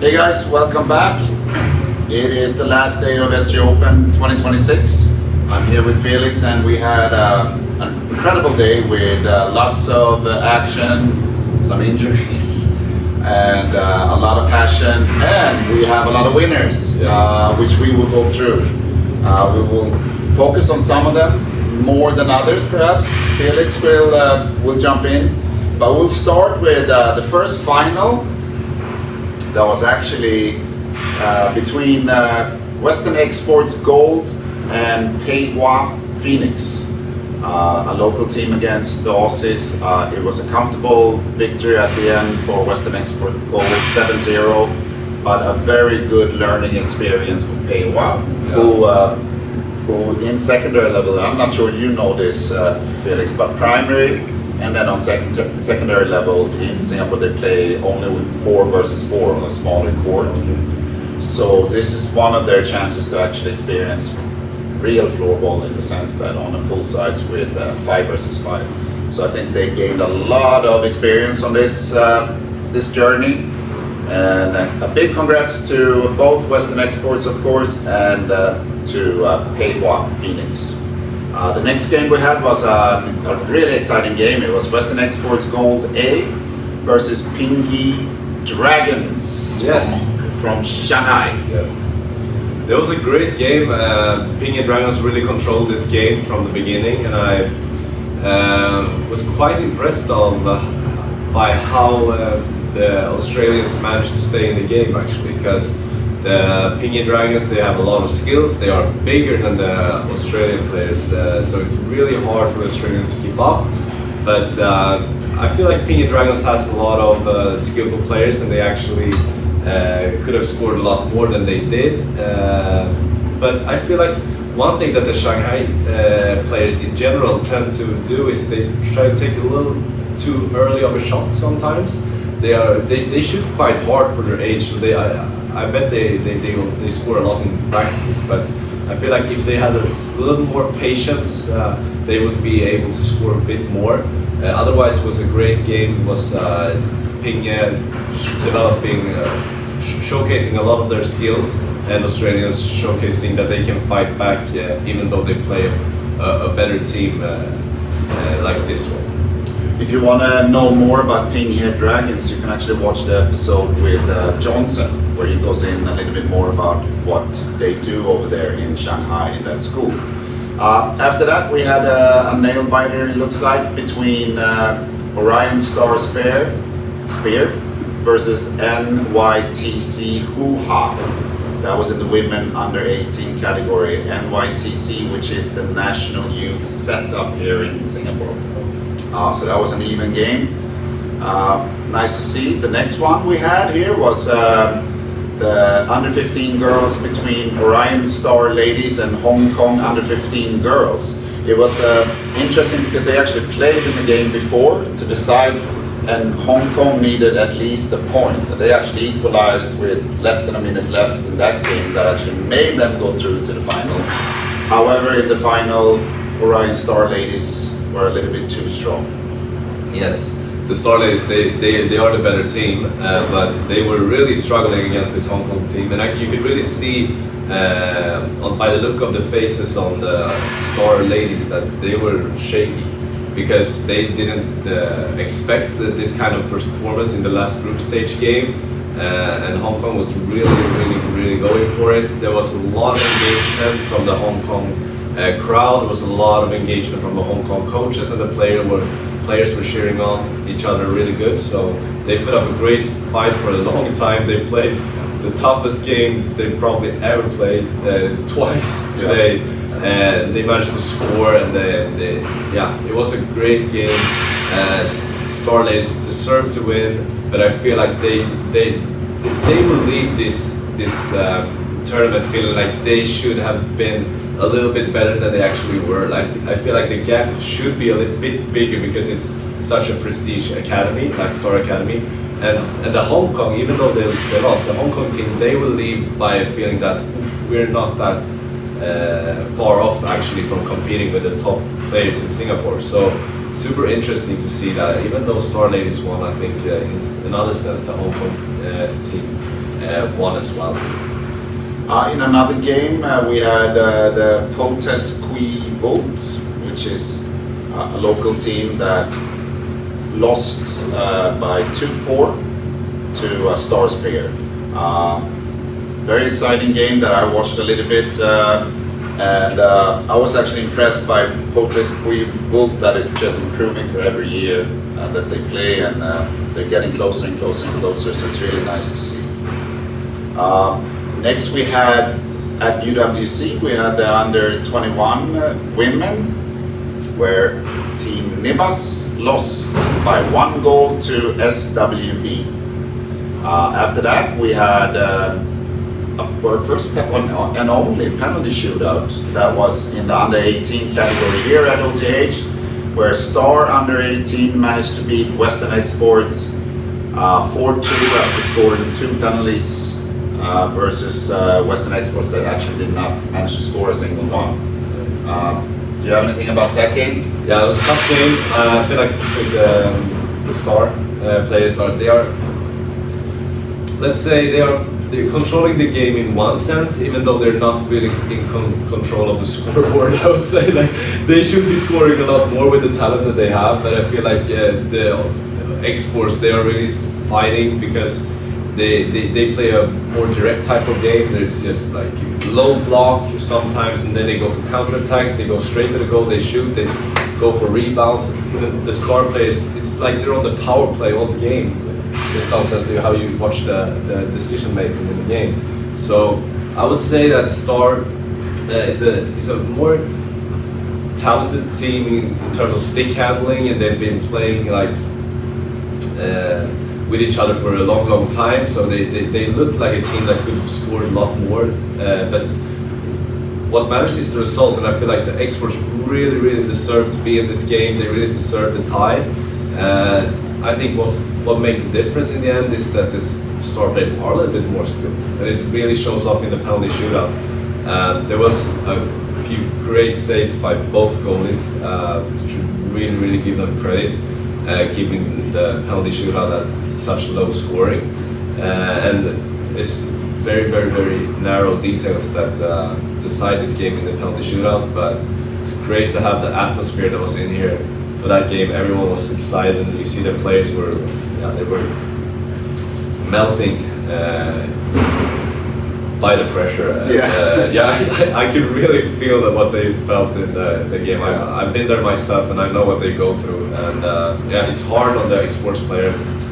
Okay guys, welcome back. It is the last day of SG Open 2026. I'm here with Felix and we had an incredible day with lots of action, some injuries, and a lot of passion, and we have a lot of winners, which we will go through. We will focus on some of them more than others perhaps. Felix will jump in, but we'll start with the first final. That was actually between Western Exports Gold and Peiwa Phoenix, a local team against the Aussies. It was a comfortable victory at the end for Western Export Gold, 7-0, but a very good learning experience for Peiwa, who in secondary level, I'm not sure you know this, Felix, but primary and then on secondary level in Singapore they play only with 4 versus 4 on a smaller court. So this is one of their chances to actually experience real floorball in the sense that on a full size with 5 versus 5. So I think they gained a lot of experience on this journey. And a big congrats to both Western Exports, of course, and to Peiwa Phoenix. The next game we had was a really exciting game. It was Western Exports Gold A versus Pingyi Dragons from Shanghai. Yes, it was a great game. Pingyi Dragons really controlled this game from the beginning, and I was quite impressed by how the Australians managed to stay in the game actually, because the Pingyi Dragons, they have a lot of skills. They are bigger than the Australian players, so it's really hard for the Australians to keep up. But I feel like Pingyi Dragons has a lot of skillful players, and they actually could have scored a lot more than they did. But I feel like one thing that the Shanghai players in general tend to do is they try to take a little too early of a shot sometimes. They shoot quite hard for their age, so I bet they score a lot in practices, but I feel like if they had a little more patience, they would be able to score a bit more. Otherwise, it was a great game. It was Pingyi developing, showcasing a lot of their skills, and Australians showcasing that they can fight back even though they play a better team like this one. If you want to know more about Pingyi Dragons, you can actually watch the episode with Johnson, where he goes in a little bit more about what they do over there in Shanghai in that school. After that, we had a nail biter, it looks like, between Orion Star Spear versus NYTC Hoo-Ha. That was in the women under 18 category. NYTC, which is the national youth setup here in Singapore. So that was an even game. Nice to see. The next one we had here was the under 15 girls between Orion Star ladies and Hong Kong under 15 girls. It was interesting because they actually played in the game before to decide, and Hong Kong needed at least a point. They actually equalized with less than a minute left in that game that actually made them go through to the final. However, in the final, Orion Star ladies were a little bit too strong. Yes, the Star Ladies, they are the better team, but they were really struggling against this Hong Kong team, and you could really see by the look of the faces on the Star Ladies that they were shaky, because they didn't expect this kind of performance in the last group stage game, and Hong Kong was really going for it. There was a lot of engagement from the Hong Kong crowd. There was a lot of engagement from the Hong Kong coaches, and the players were cheering on each other really good. So they put up a great fight for a long time. They played the toughest game they've probably ever played twice today, and they managed to score. And it was a great game. Star Ladies deserved to win, but I feel like they will leave this tournament feeling like they should have been a little bit better than they actually were. Like, I feel like the gap should be a little bit bigger because it's such a prestige academy, like Star Academy. And the Hong Kong, even though they lost, the Hong Kong team, they will leave by a feeling that we're not that far off actually from competing with the top players in Singapore. So super interesting to see that. Even though Star Ladies won, I think in another sense the Hong Kong team won as well. In another game, we had the Potesqui Volt, which is a local team that lost by 2-4 to Star Spear. Very exciting game that I watched a little bit, and I was actually impressed by Potesqui Volt that is just improving for every year that they play, and they're getting closer and closer and closer, so it's really nice to see. Next we had at UWC, we had the under 21 women, where Team Nibas lost by 1 goal to SWB. After that we had our first and only penalty shootout that was in the under 18 category here at OTH, where Star under 18 managed to beat Western Exports 4-2 after scoring 2 penalties versus Western Exports that actually did not manage to score a single one. Do you have anything about that game? Yeah, it was a tough game. I feel like the Star players they're controlling the game in one sense, even though they're not really in control of the scoreboard. I would say like they should be scoring a lot more with the talent that they have, but I feel like the Exports, they are really fighting because they play a more direct type of game. There's just like low block sometimes, and then they go for counterattacks, they go straight to the goal, they shoot, they go for rebounds. The Star players, it's like they're on the power play all the game, in some sense, how you watch the decision making in the game. So I would say that Star is a more talented team in terms of stick handling, and they've been playing like with each other for a long time, so they look like a team that could have scored a lot more, but what matters is the result, and I feel like the Exports really deserve to be in this game. They really deserve the tie. I think what made the difference in the end is that the Star players are a little bit more skilled, and it really shows off in the penalty shootout. There was a few great saves by both goalies, should really give them credit, keeping the penalty shootout at such low scoring, and it's very narrow details that decide this game in the penalty shootout. But it's great to have the atmosphere that was in here for that game. Everyone was excited, and you see the players were melting by the pressure. I could really feel that what they felt in the game. I've been there myself, and I know what they go through. And it's hard on the Exports player. It's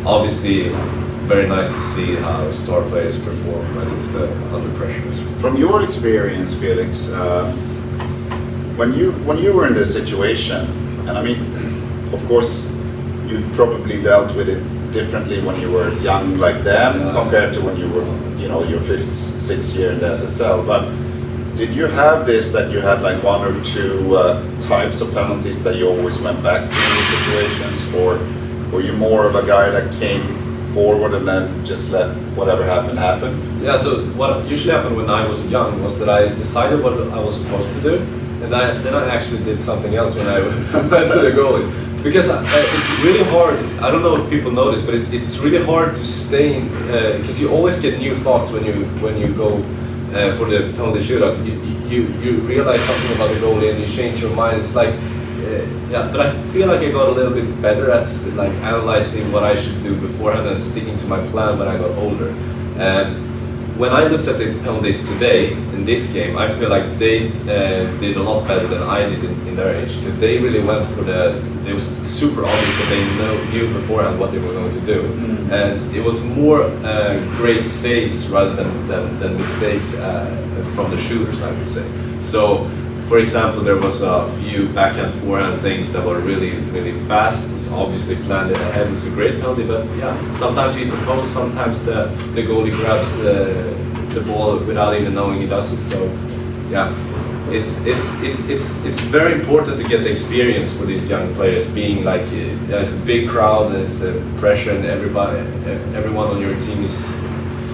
obviously very nice to see how Star players perform when it's under pressure. From your experience, Felix, when you were in this situation, and I mean, of course, you probably dealt with it differently when you were young like them compared to when you were, your 5th, 6th year in the SSL. But did you have this, that you had like 1 or 2 types of penalties that you always went back to in these situations, or were you more of a guy that came forward and then just let whatever happen? Yeah, so what usually happened when I was young was that I decided what I was supposed to do, and then I actually did something else when I went to the goalie. Because it's really hard, I don't know if people know this, but it's really hard to stay in, because you always get new thoughts when you go for the penalty shootout. You realize something about the goalie and you change your mind. It's like, but I feel like I got a little bit better at like analyzing what I should do beforehand and sticking to my plan when I got older. When I looked at the penalties today in this game, I feel like they did a lot better than I did in their age, because they really went for it was super obvious that they knew beforehand what they were going to do. And it was more great saves rather than mistakes from the shooters, I would say. So, for example, there was a few backhand, forehand things that were really fast. It's obviously planned ahead. It's a great penalty, but sometimes you hit the post, sometimes the goalie grabs the ball without even knowing he does it. So, it's very important to get the experience for these young players. Being like, there's a big crowd, there's pressure, and everyone on your team is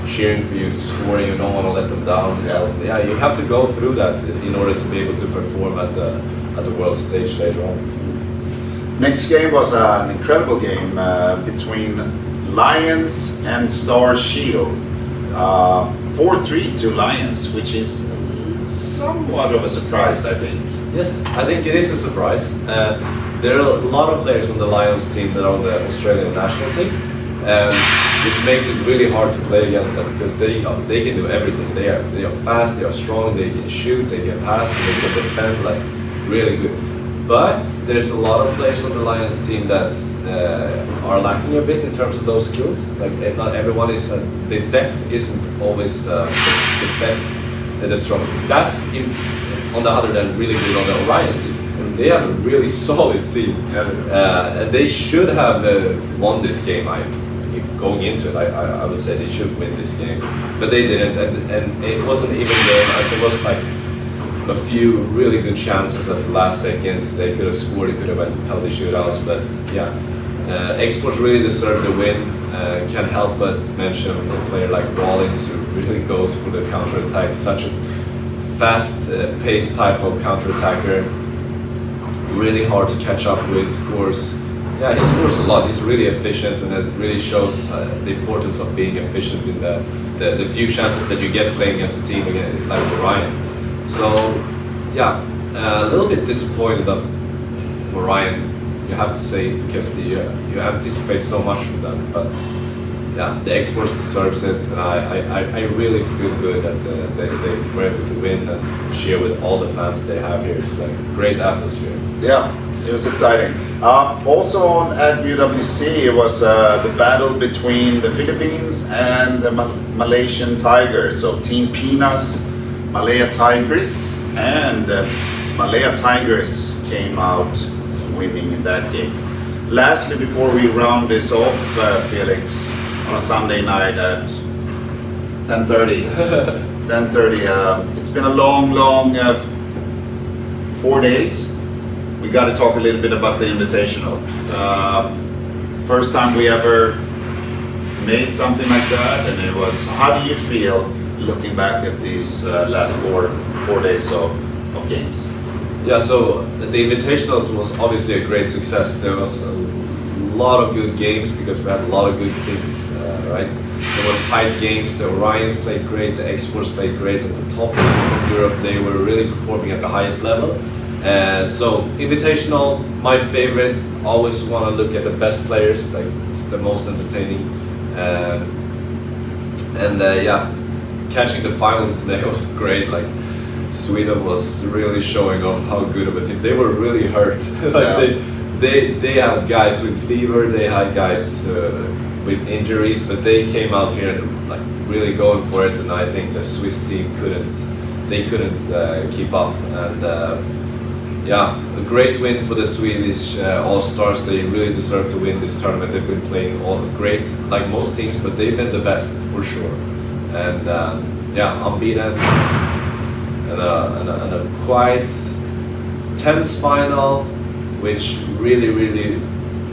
cheering for you to score, and you don't want to let them down. You have to go through that in order to be able to perform at the world stage later on. Next game was an incredible game between Lions and Star Shield. 4-3 to Lions, which is somewhat of a surprise, I think. Yes, I think it is a surprise. There are a lot of players on the Lions team that are on the Australian national team, which makes it really hard to play against them because they can do everything. They are fast, they are strong, they can shoot, they can pass, they can defend like really good. But there's a lot of players on the Lions team that are lacking a bit in terms of those skills. Like not everyone is, the depth isn't always the best and the strong. That's on the other hand really good on the Orion team. They have a really solid team, and they should have won this game. If going into it, I would say they should win this game, but they didn't, and it wasn't even there was like a few really good chances at the last seconds. They could have scored, it could have went to penalty shootouts, but yeah, Exports really deserve the win. Can't help but mention a player like Rawlings who really goes for the counter-attack, such a fast-paced type of counter-attacker. Really hard to catch up with, scores. Yeah, he scores a lot. He's really efficient, and it really shows the importance of being efficient in the few chances that you get playing against a team like Orion. So, yeah, a little bit disappointed of Orion, you have to say, because you anticipate so much from them. But yeah, the Exports deserves it, and I really feel good that they were able to win and share with all the fans they have here. It's like a great atmosphere. Yeah, it was exciting. Also at UWC, it was the battle between the Philippines and the Malaysian Tigers. So Team Pinas, Malaya Tigers, and Malaya Tigers came out winning in that game. Lastly, before we round this off, Felix, on a Sunday night at 10:30. 10:30. It's been a long 4 days. We got to talk a little bit about the Invitational. First time we ever made something like that, and it was. How do you feel looking back at these last four days of games? Yeah, so the Invitationals was obviously a great success. There was a lot of good games because we had a lot of good teams, right? There were tight games. The Orions played great, the Exports played great, and the top teams from Europe, they were really performing at the highest level. So Invitational, my favorite. Always want to look at the best players. Like it's the most entertaining. Yeah, catching the final today was great. Like Sweden was really showing off how good of a team. They were really hurt. Like they had guys with fever. They had guys with injuries, but they came out here and like really going for it. And I think the Swiss team couldn't keep up. And yeah, a great win for the Swedish All-Stars. They really deserve to win this tournament. They've been playing all great, like most teams, but they've been the best for sure. And yeah, unbeaten, and a quite tense final, which really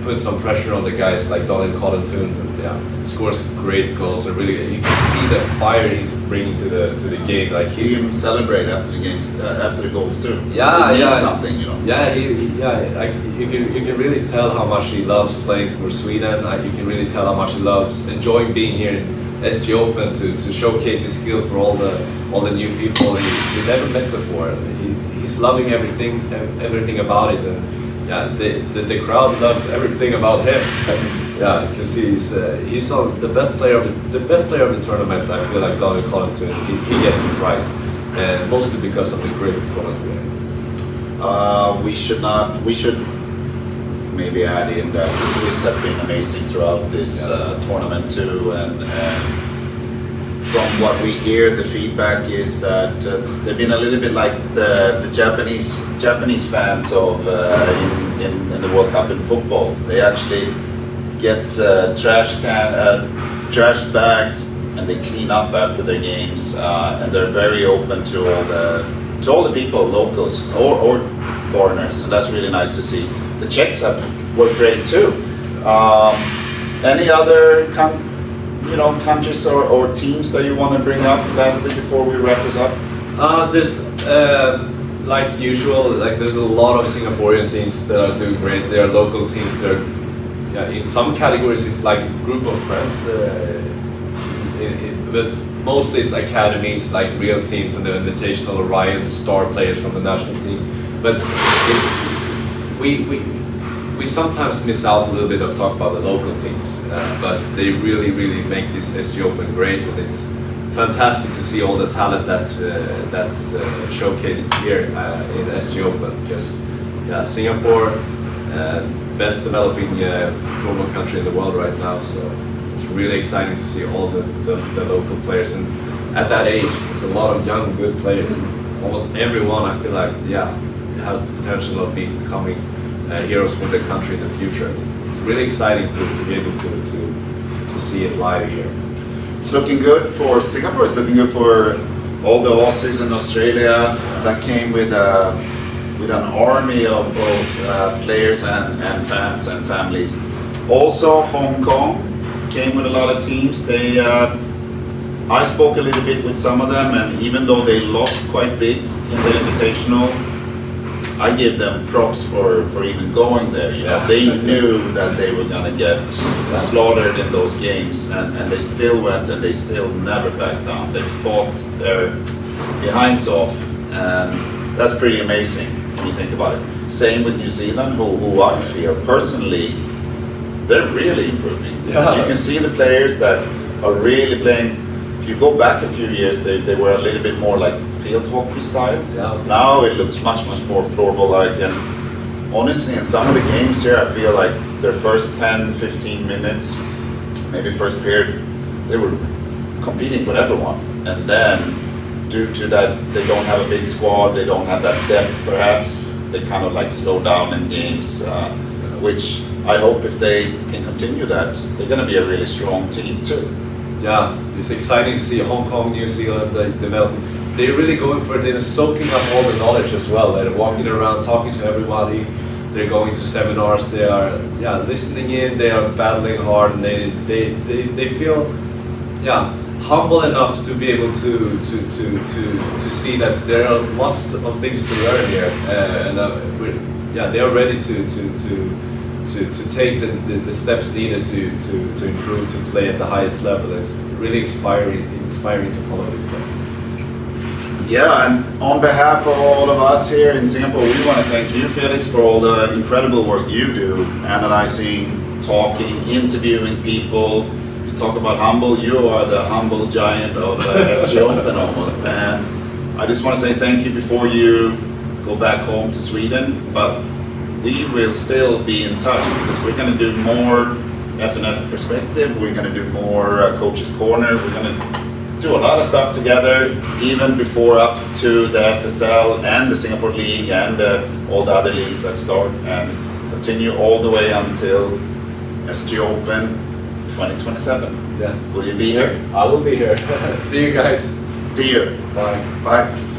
put some pressure on the guys like Donald Collington. Yeah, scores great goals, and really you can see the fire he's bringing to the game. Like see him celebrate after the games, after the goals too. Yeah, something, you know. Yeah, like you can really tell how much he loves playing for Sweden. You can really tell how much he loves enjoying being here in SG Open to showcase his skill for all the new people he never met before. He's loving everything about it, and yeah, the crowd loves everything about him. Yeah, because he's the best player of the tournament. I feel like Donald Collington, he gets the prize, and mostly because of the great performance today. We should maybe add in that the Swiss has been amazing throughout this tournament too, and from what we hear, the feedback is that they've been a little bit like the Japanese fans of in the World Cup in football. They actually get trash bags and they clean up after their games, and they're very open to all the people, locals or foreigners, and that's really nice to see. The Czechs were great too. Any other countries or teams that you want to bring up lastly before we wrap this up? There's like usual, like there's a lot of Singaporean teams that are doing great. There are local teams that are, yeah, in some categories it's like a group of friends, but mostly it's academies, like real teams and the invitational Orion star players from the national team. But it's, we sometimes miss out a little bit of talk about the local teams, but they really make this SG Open great, and it's fantastic to see all the talent that's showcased here in SG Open. Because yeah, Singapore, best developing floorball country in the world right now, so it's really exciting to see all the local players, and at that age there's a lot of young good players. Almost everyone, I feel like, yeah, has the potential of becoming heroes for their country in the future. It's really exciting to be able to see it live here. It's looking good for Singapore. It's looking good for all the Aussies in Australia that came with an army of both players and fans and families. Also, Hong Kong came with a lot of teams. They, I spoke a little bit with some of them, and even though they lost quite big in the Invitational, I give them props for even going there. You know, they knew that they were gonna get slaughtered in those games, and they still went, and they still never backed down. They fought their behinds off, and that's pretty amazing when you think about it. Same with New Zealand, who I feel personally, they're really improving. Yeah. You can see the players that are really playing. If you go back a few years, they were a little bit more like field hockey style. Yeah. Now it looks much more floorball-like, and honestly, in some of the games here, I feel like their first 10-15 minutes, maybe first period, they were competing with everyone, and then due to that, they don't have a big squad, they don't have that depth perhaps, they kind of like slow down in games, which I hope if they can continue that, they're going to be a really strong team too. Yeah, it's exciting to see Hong Kong, New Zealand developing. They're really going for it. They're soaking up all the knowledge as well. They're walking around, talking to everybody. They're going to seminars. They are, yeah, listening in. They are battling hard, and they feel, yeah, humble enough to be able to see that there are lots of things to learn here, and yeah, they are ready to take the steps needed to improve, to play at the highest level. It's really inspiring to follow these guys. Yeah, and on behalf of all of us here in Singapore, we want to thank you, Felix, for all the incredible work you do, analyzing, talking, interviewing people. You talk about humble, you are the humble giant of SG Open almost. And I just want to say thank you before you go back home to Sweden, but we will still be in touch because we're going to do more F&F perspective, we're going to do more Coach's Corner, we're going to do a lot of stuff together, even before up to the SSL and the Singapore League and all the other leagues that start, and continue all the way until SG Open 2027. Yeah. Will you be here? I will be here. See you guys. See you. Bye. Bye.